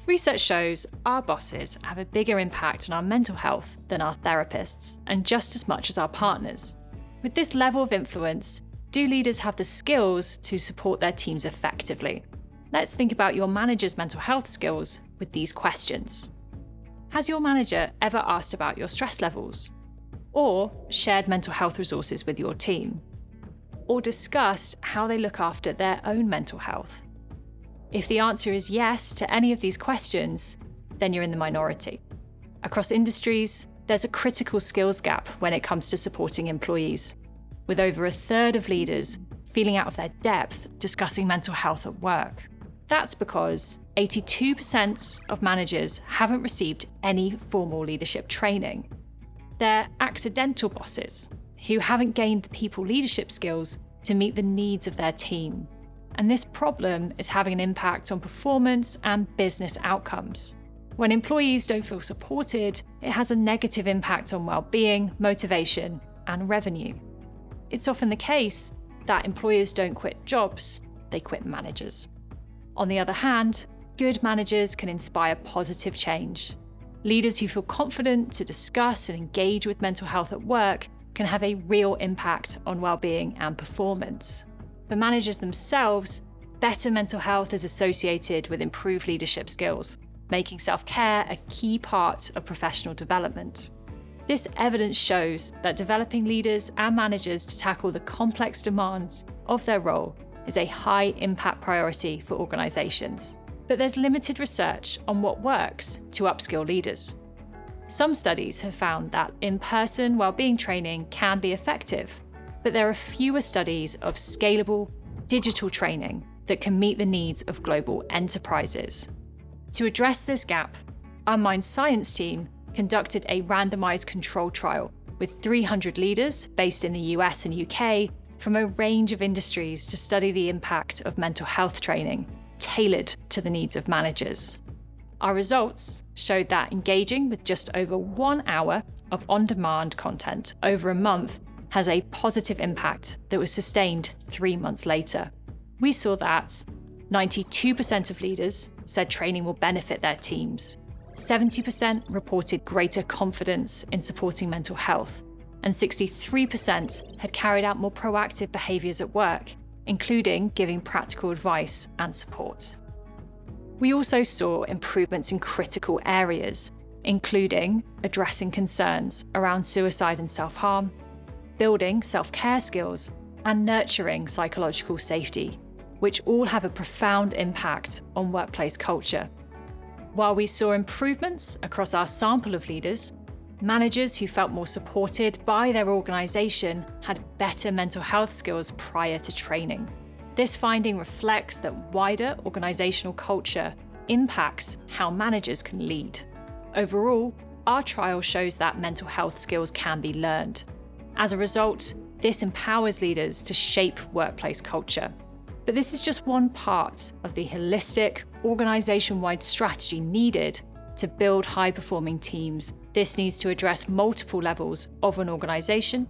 Research shows our bosses have a bigger impact on our mental health than our therapists, and just as much as our partners. With this level of influence, do leaders have the skills to support their teams effectively? Let's think about your manager's mental health skills with these questions. Has your manager ever asked about your stress levels? Or shared mental health resources with your team? Or discussed how they look after their own mental health? If the answer is yes to any of these questions, then you're in the minority. Across industries, there's a critical skills gap when it comes to supporting employees, with over a third of leaders feeling out of their depth discussing mental health at work. That's because 82% of managers haven't received any formal leadership training. They're accidental bosses who haven't gained the people leadership skills to meet the needs of their team. And this problem is having an impact on performance and business outcomes. When employees don't feel supported, it has a negative impact on well-being, motivation, and revenue. It's often the case that employers don't quit jobs, they quit managers. On the other hand, good managers can inspire positive change. Leaders who feel confident to discuss and engage with mental health at work can have a real impact on well-being and performance. For managers themselves, better mental health is associated with improved leadership skills, making self-care a key part of professional development. This evidence shows that developing leaders and managers to tackle the complex demands of their role is a high-impact priority for organizations. But there's limited research on what works to upskill leaders. Some studies have found that in-person well-being training can be effective, but there are fewer studies of scalable, digital training that can meet the needs of global enterprises. To address this gap, Unmind science team conducted a randomized control trial with 300 leaders based in the US and UK from a range of industries to study the impact of mental health training tailored to the needs of managers. Our results showed that engaging with just over 1 hour of on-demand content over a month has a positive impact that was sustained 3 months later. We saw that 92% of leaders said training will benefit their teams, 70% reported greater confidence in supporting mental health, and 63% had carried out more proactive behaviours at work, including giving practical advice and support. We also saw improvements in critical areas, including addressing concerns around suicide and self-harm, building self-care skills, and nurturing psychological safety, which all have a profound impact on workplace culture. While we saw improvements across our sample of leaders, managers who felt more supported by their organisation had better mental health skills prior to training. This finding reflects that wider organisational culture impacts how managers can lead. Overall, our trial shows that mental health skills can be learned. As a result, this empowers leaders to shape workplace culture. But this is just one part of the holistic, organisation-wide strategy needed to build high-performing teams. This needs to address multiple levels of an organisation,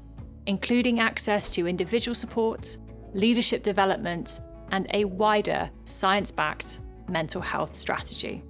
including access to individual support, leadership development, and a wider science-backed mental health strategy.